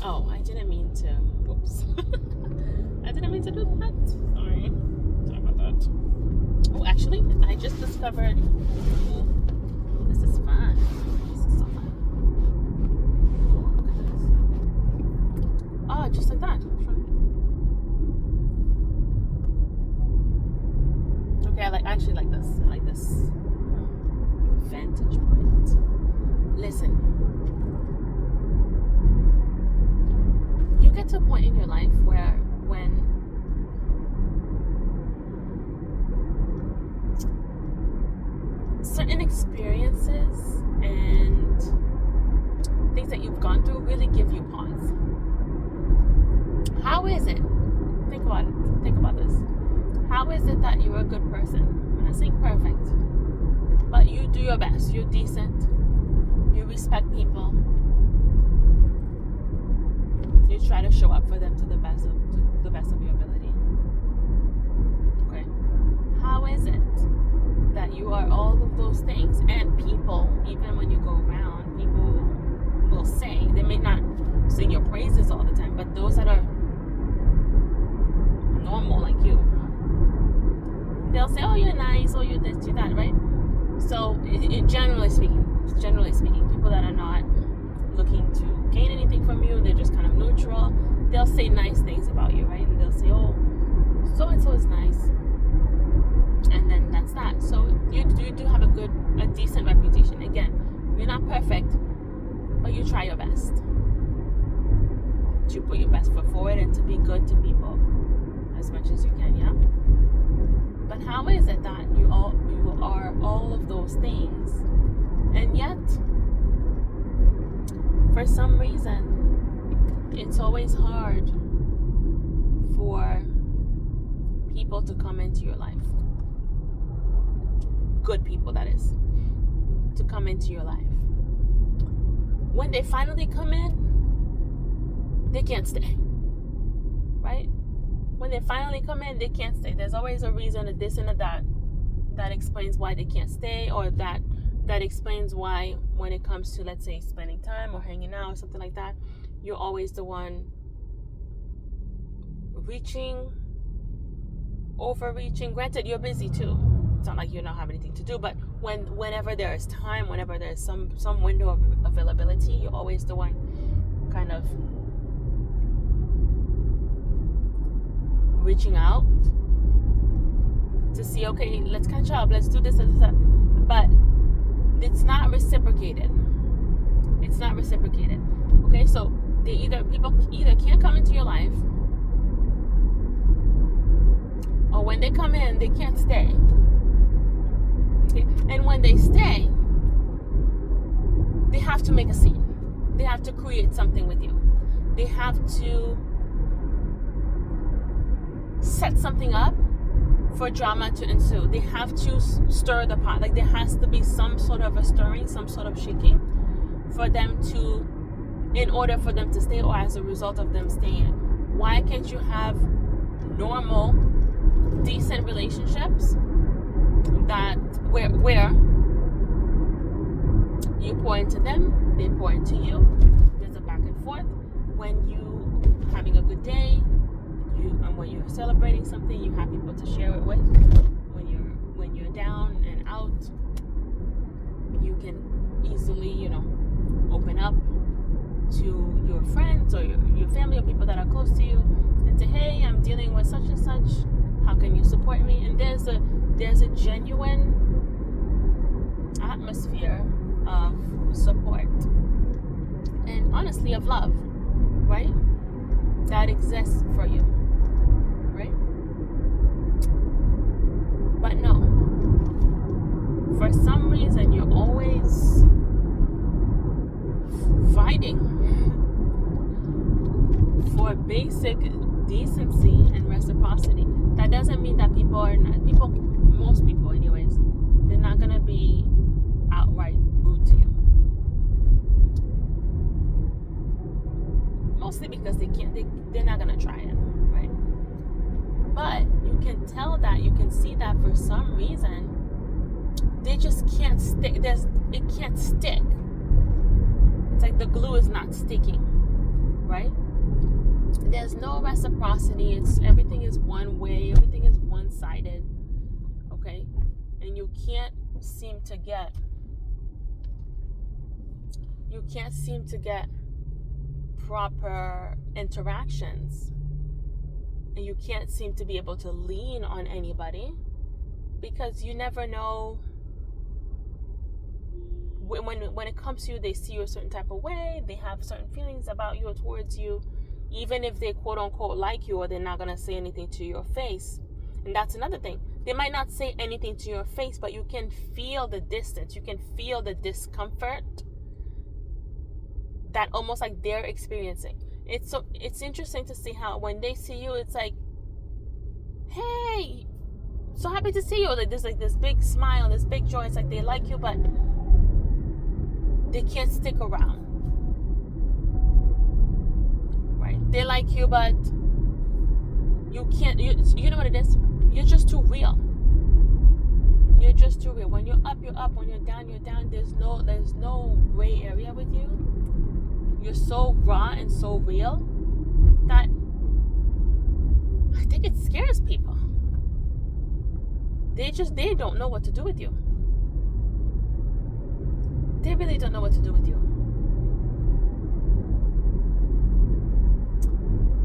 Oh, I didn't mean to. Whoops. I didn't mean to do that. Sorry about that. Oh, actually, I just discovered. Oh, this is fun. This is so fun. Oh, look at this. Oh, just like that. Okay, I actually like this. I like this vantage point. Listen. You get to a point in your life where when certain experiences and things that you've gone through really give you pause. How is it? Think about it. Think about this. How is it that you're a good person? I'm not saying perfect, but you do your best. You're decent. You respect people. You try to show up for them to the best of your ability. Okay. How is it that you are all of those things? And people, even when you go around, people will say, they may not sing your praises all the time, but those that are normal like you, they'll say, oh, you're nice, oh, you're this, you're that, right? So generally speaking, people that are not looking to gain anything from you, they're just kind of neutral, they'll say nice things about you, right? And they'll say, oh, so and so is nice, and then that's that. So you do have a decent reputation. Again, you're not perfect, but you try your best to put your best foot forward and to be good to people as much as you can, yeah? But how is it that you are all of those things, and yet for some reason it's always hard for people to come into your life, good people that is, to come into your life. When they finally come in, they can't stay, right? When they finally come in, they can't stay. There's always a reason, a this and a that explains why they can't stay, or that explains why, when it comes to, let's say, spending time or hanging out or something like that, you're always the one overreaching. Granted, you're busy too. It's not like you don't have anything to do, but whenever there is time, whenever there's some window of availability, you're always the one kind of reaching out to see, okay, let's catch up, let's do this, but it's not reciprocated. Okay, so people either can't come into your life, or when they come in, they can't stay. Okay, and when they stay, they have to make a scene. They have to create something with you. They have to set something up for drama to ensue. They have to stir the pot. Like, there has to be some sort of a stirring, some sort of shaking in order for them to stay, or as a result of them staying. Why can't you have normal, decent relationships that where you pour into them, they pour into you, there's a back and forth. When you having a good day, when you're celebrating something, you have people to share it with. When you're down and out, you can easily, open up to your friends or your family or people that are close to you and say, hey, I'm dealing with such and such. How can you support me? And there's a genuine atmosphere of support and honestly of love, right? That exists for you. Right? But no, for some reason you're always fighting for basic decency and reciprocity. That doesn't mean that most people anyways, they're not gonna be outright rude to you. Mostly because they're not gonna try it, right? But you can tell that, you can see that for some reason they just can't stick. It can't stick. It's like the glue is not sticking, right? there's no reciprocity. Everything is one way, everything is one-sided. Okay? And you can't seem to get proper interactions, and you can't seem to be able to lean on anybody, because you never know when it comes to you. They see you a certain type of way, they have certain feelings about you or towards you, even if they quote unquote like you, or they're not going to say anything to your face. And that's another thing. They might not say anything to your face, but you can feel the distance, you can feel the discomfort that almost like they're experiencing. It's interesting to see how when they see you, it's like, hey, so happy to see you. Like there's like this big smile, this big joy. It's like they like you, but they can't stick around. Right? They like you, but you can't. You know what it is? You're just too real. You're just too real. When you're up, you're up. When you're down, you're down. There's no gray area with you. You're so raw and so real that I think it scares people. They don't know what to do with you. They really don't know what to do with you.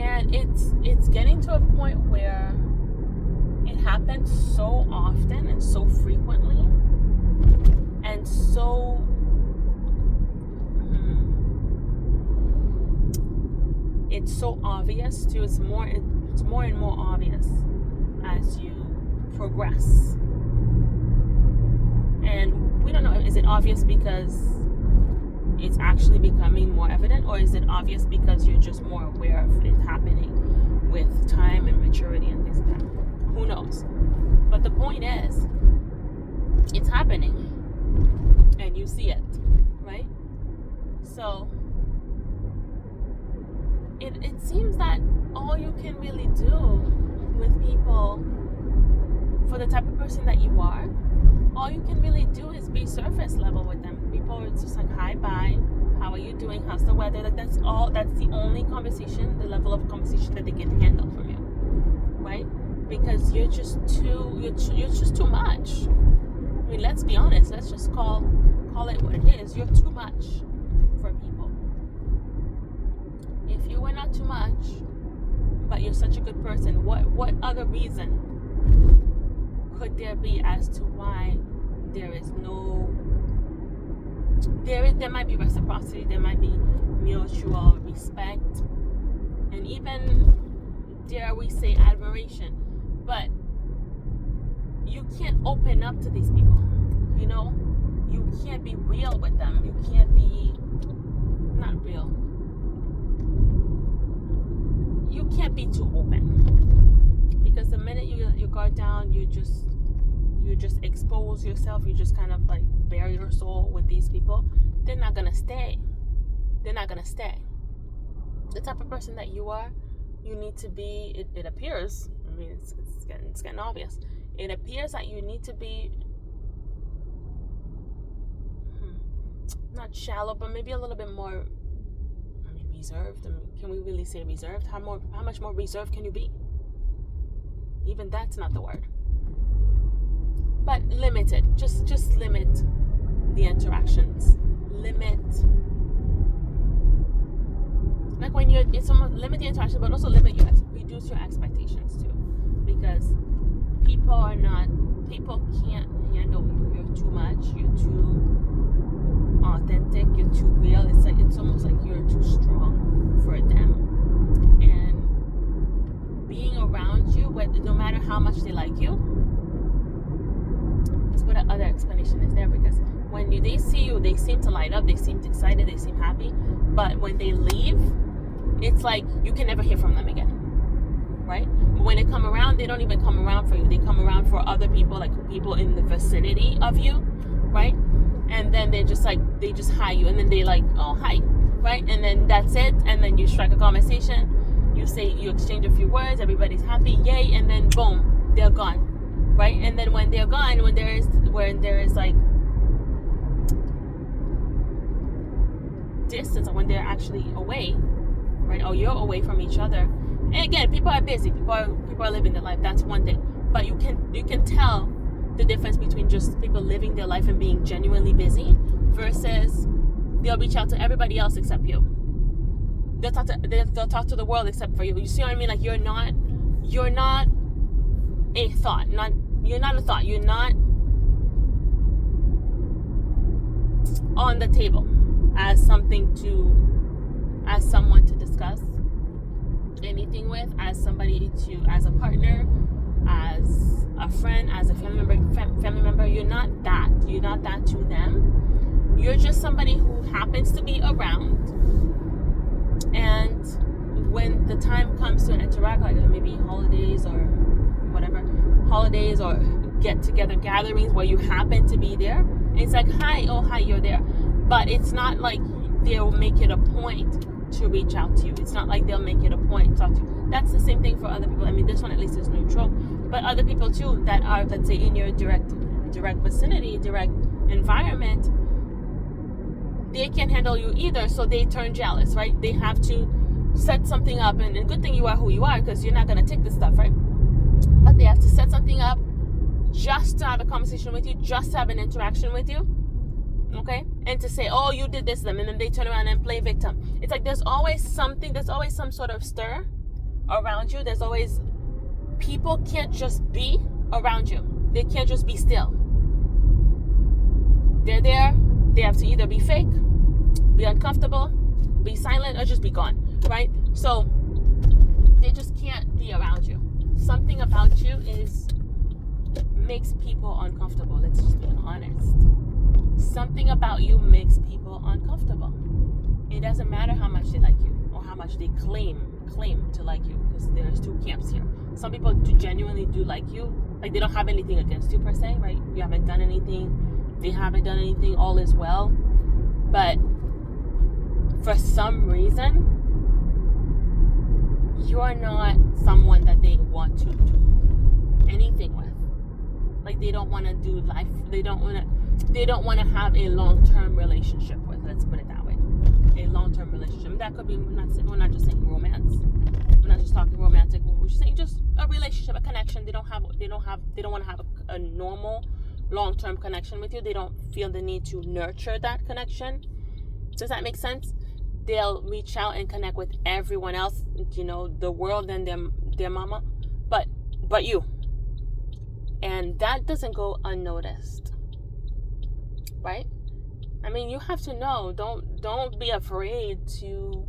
And it's getting to a point where it happens so often and so frequently and so it's so obvious too. It's more and more obvious as you progress. And we don't know, is it obvious because it's actually becoming more evident, or is it obvious because you're just more aware of it happening with time and maturity and things like that? Who knows? But the point is, it's happening and you see it, right? So it seems that all you can really do with people, for the type of person that you are, all you can really do is be surface level with them. People are just like, hi, bye, how are you doing, how's the weather? Like that's the only conversation, the level of conversation that they can handle from you, right? Because you're just too much. I mean, let's be honest, let's just call it what it is. You're too much for people. If you were not too much, but you're such a good person, what other reason could there be as to why there might be reciprocity, there might be mutual respect, and even, dare we say, admiration, but you can't open up to these people, you know? You can't be real with them. You can't be, not real, you can't be too open, because the minute you guard down, you just expose yourself, you just kind of like bury your soul with these people. They're not gonna stay. The type of person that you are, you need to be, it appears, I mean, it's getting obvious, it appears that you need to be not shallow, but maybe a little bit more, I mean, reserved. I mean, can we really say reserved? How much more reserved can you be? Even that's not the word. But limited. Just limit the interactions. Limit. Like when it's almost limit the interaction, but also reduce your expectations too. Because people can't handle you. You're too much. You're too authentic. You're too real. It's almost like you're too strong for them. And being around you, no matter how much they like you, that's what the other explanation is there. Because when they see you, they seem to light up. They seem excited. They seem happy. But when they leave, it's like you can never hear from them again, right? But when they come around, they don't even come around for you. They come around for other people, like people in the vicinity of you, right? And then they just hi you, and then they like, oh, hi, right? And then that's it. And then you strike a conversation. You exchange a few words. Everybody's happy, yay, and then boom, they're gone, right? And then when they're gone, when there is like distance, or when they're actually away, right? Or you're away from each other, And again, people are busy. People are living their life. That's one thing. But you can tell the difference between just people living their life and being genuinely busy versus they'll reach out to everybody else except you. They'll talk to the world except for you. You see what I mean? Like you're not a thought. You're not a thought. You're not on the table as someone to discuss anything with, as a partner, as a friend, as a family member. You're not that to them. You're just somebody who happens to be around, and when the time comes to interact, like maybe holidays or get together gatherings where you happen to be there, it's like, hi, you're there. But it's not like they'll make it a point to reach out to you. It's not like they'll make it a point to talk to you. That's the same thing for other people. I mean, this one at least is neutral. But other people too that are, let's say, in your direct vicinity, direct environment, they can't handle you either, so they turn jealous, right? They have to set something up, and good thing you are who you are, because you're not going to take this stuff, right? But they have to set something up just to have a conversation with you, just to have an interaction with you, okay? And to say, oh, you did this to them, and then they turn around and play victim. It's like there's always some sort of stir around you. There's always, people can't just be around you. They can't just be still. They're there. They have to either be fake, be uncomfortable, be silent, or just be gone, right? So they just can't be around you. Something about you makes people uncomfortable. Let's just be honest. Something about you makes people uncomfortable. It doesn't matter how much they like you or how much they claim to like you, because there's two camps here. Some people genuinely do like you, like they don't have anything against you per se, right? You haven't done anything. They haven't done anything, all is well. But for some reason, you're not someone that they want to do anything with. Like they don't want to do life. They don't want to have a long-term relationship with. Let's put it that way. A long-term relationship. That could be. We're not just saying romance. We're not just talking romantic. We're just saying just a relationship, a connection. They don't want to have a normal long-term connection with you. They don't feel the need to nurture that connection. Does that make sense? They'll reach out and connect with everyone else, the world and their mama, but you. And that doesn't go unnoticed, right? I mean, you have to know. Don't be afraid to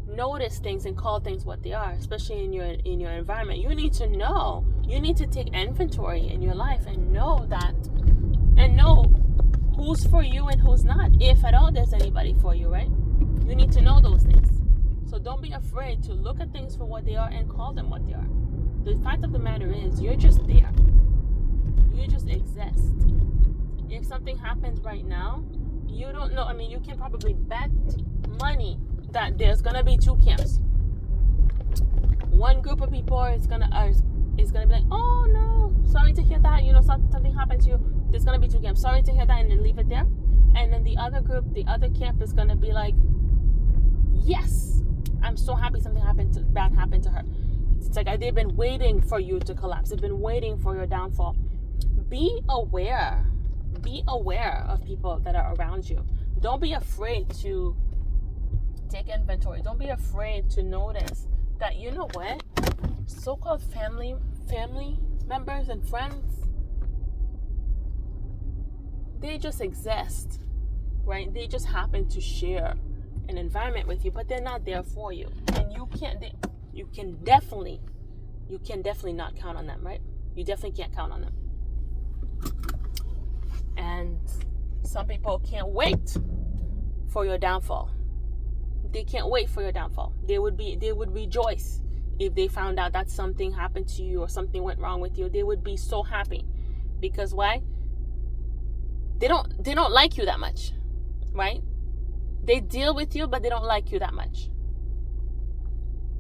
notice things and call things what they are, especially in your environment. You need to know. You need to take inventory in your life and know that, and know who's for you and who's not, if at all there's anybody for you, right? You need to know those things. So don't be afraid to look at things for what they are and call them what they are. The fact of the matter is, you're just there. You just exist. If something happens right now, you don't know. I mean, you can probably bet money that there's gonna be two camps. One group of people is gonna be like, oh no, sorry to hear that. Something happened to you. There's gonna be two camps. Sorry to hear that, and then leave it there. And then the other group, the other camp is gonna be like, yes, I'm so happy something bad happened to her. It's like they've been waiting for you to collapse. They've been waiting for your downfall. Be aware. Be aware of people that are around you. Don't be afraid to take inventory. Don't be afraid to notice that, you know what? So-called family members and friends, they just exist, right? They just happen to share an environment with you, but they're not there for you. And you can definitely not count on them, right? You definitely can't count on them. And some people can't wait for your downfall. They can't wait for your downfall. They would rejoice if they found out that something happened to you or something went wrong with you. They would be so happy. Because why? They don't like you that much, right? They deal with you, but they don't like you that much.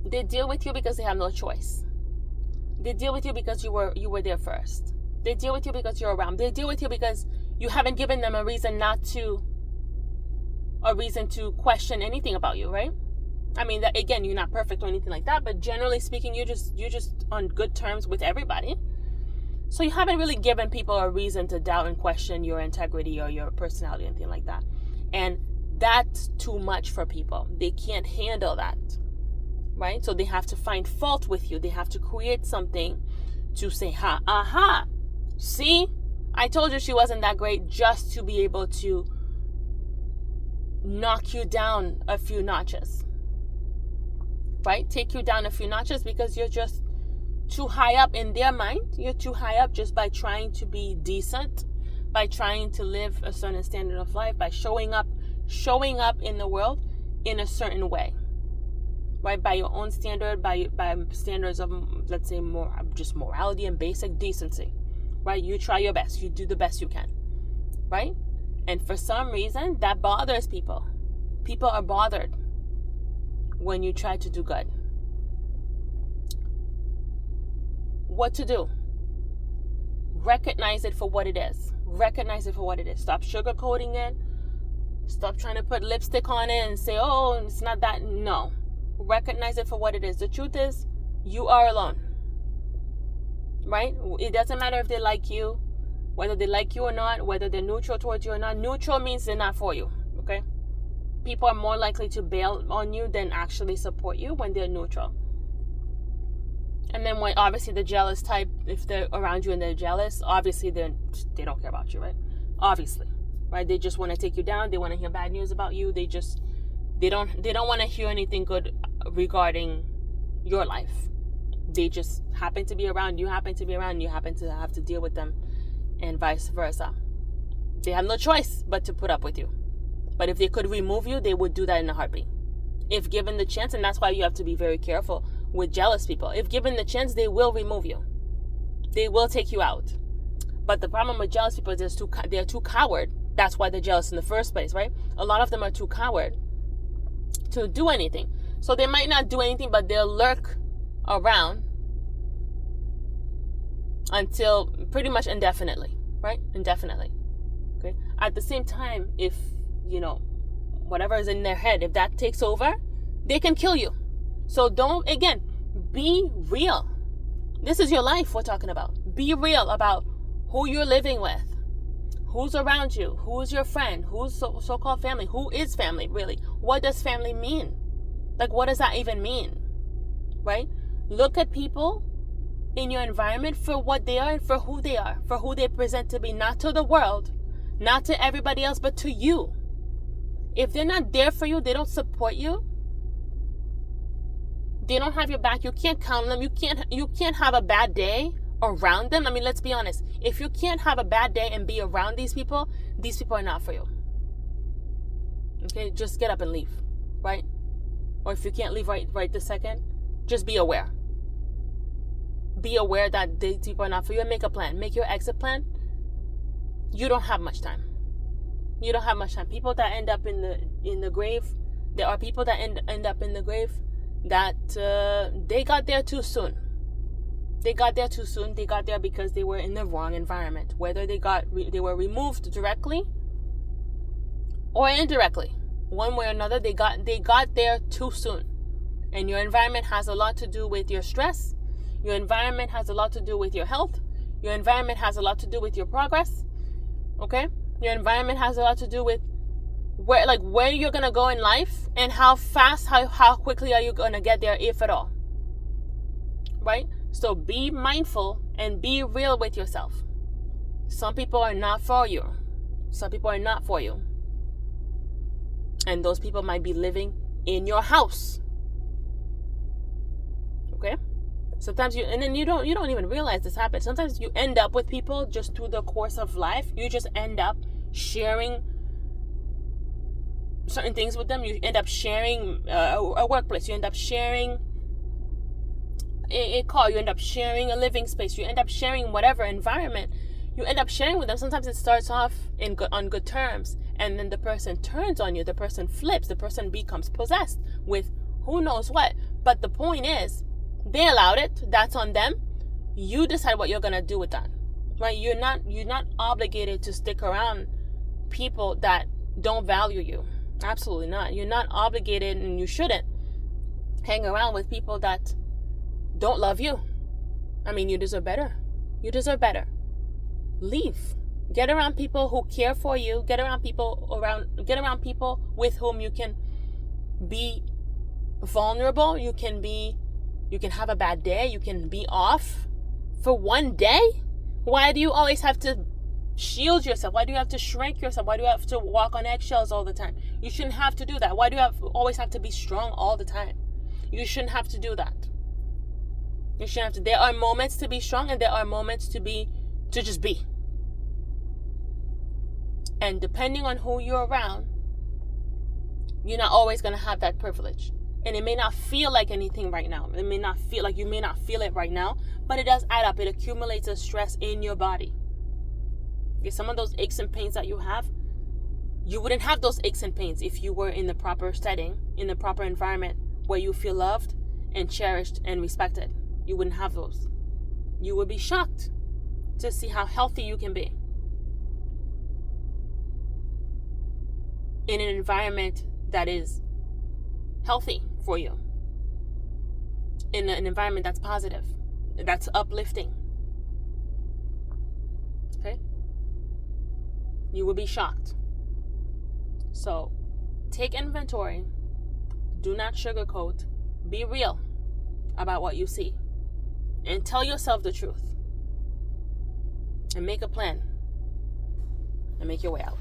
They deal with you because they have no choice. They deal with you because you were there first. They deal with you because you're around. They deal with you because you haven't given them a reason to question anything about you, right? I mean, that, again, you're not perfect or anything like that, but generally speaking, you're just on good terms with everybody. So you haven't really given people a reason to doubt and question your integrity or your personality or anything like that. And that's too much for people. They can't handle that, right? So they have to find fault with you. They have to create something to say, aha, see, I told you she wasn't that great, just to be able to knock you down a few notches, right? Take you down a few notches because you're just too high up in their mind. You're too high up just by trying to be decent, by trying to live a certain standard of life, by showing up in the world in a certain way, right? By your own standard, by standards of, let's say, more just morality and basic decency, right? You try your best. You do the best you can, right? And for some reason, that bothers people. People are bothered when you try to do good. What to do? Recognize it for what it is. Recognize it for what it is. Stop sugarcoating it. Stop trying to put lipstick on it and say, oh, it's not that. No. Recognize it for what it is. The truth is, you are alone. Right? It doesn't matter if they like you, whether they like you or not, whether they're neutral towards you or not. Neutral means they're not for you. Okay? People are more likely to bail on you than actually support you when they're neutral. And then when obviously the jealous type, if they're around you and they're jealous, obviously they don't care about you, right? Obviously, right? They just want to take you down. They want to hear bad news about you. They don't want to hear anything good regarding your life. They just happen to be around. You happen to be around. You happen to have to deal with them, and vice versa. They have no choice but to put up with you. But if they could remove you, they would do that in a heartbeat. If given the chance, and that's why you have to be very careful with jealous people. If given the chance, they will remove you. They will take you out. But the problem with jealous people is they're too coward. That's why they're jealous in the first place, right? A lot of them are too coward to do anything. So they might not do anything, but they'll lurk around until pretty much indefinitely, right? Indefinitely. Okay. At the same time, if, whatever is in their head, if that takes over, they can kill you. So be real. This is your life we're talking about. Be real about who you're living with, who's around you, who's your friend, who's so-called family, who is family, really. What does family mean? Like, what does that even mean, right? Look at people in your environment for what they are and for who they present to be, not to the world, not to everybody else, but to you. If they're not there for you, they don't support you, they don't have your back, you can't count on them, you can't have a bad day around them. I mean, let's be honest. If you can't have a bad day and be around these people are not for you. Okay, just get up and leave, right? Or if you can't leave right this second, just be aware. Be aware that these people are not for you and make a plan. Make your exit plan. You don't have much time. You don't have much time. People that end up in the grave, there are people that end up in the grave that they got there too soon. They got there too soon. They got there because they were in the wrong environment. Whether they were removed directly or indirectly, one way or another, they got there too soon. And your environment has a lot to do with your stress. Your environment has a lot to do with your health. Your environment has a lot to do with your progress. Okay? Your environment has a lot to do with where you're gonna go in life and how quickly are you gonna get there, if at all. Right? So be mindful and be real with yourself. Some people are not for you. Some people are not for you. And those people might be living in your house. Okay? Sometimes you don't even realize this happens. Sometimes you end up with people just through the course of life. You just end up sharing certain things with them. You end up sharing a workplace. You end up sharing a car. You end up sharing a living space. You end up sharing whatever environment. You end up sharing with them. Sometimes it starts off on good terms, and then the person turns on you. The person flips. The person becomes possessed with who knows what. But the point is, they allowed it. That's on them. You decide what you're gonna do with that. Right? You're not obligated to stick around people that don't value you. Absolutely not. You're not obligated, and you shouldn't hang around with people that don't love you. I mean, you deserve better. You deserve better. Leave. Get around people who care for you. Get around people with whom you can be vulnerable. You can have a bad day. You can be off for one day. Why do you always have to shield yourself? Why do you have to shrink yourself? Why do you have to walk on eggshells all the time? You shouldn't have to do that. Why do you always have to be strong all the time? You shouldn't have to do that. You shouldn't have to. There are moments to be strong, and there are moments to just be. And depending on who you're around, you're not always going to have that privilege. And it may not feel like anything right now. It may not feel like you may not feel it right now, but it does add up. It accumulates as stress in your body. Okay, some of those aches and pains that you have, you wouldn't have those aches and pains if you were in the proper setting, in the proper environment where you feel loved and cherished and respected. You wouldn't have those. You would be shocked to see how healthy you can be in an environment that is healthy for you, in an environment that's positive, that's uplifting. Okay? You will be shocked. So take inventory. Do not sugarcoat. Be real about what you see. And tell yourself the truth. And make a plan. And make your way out.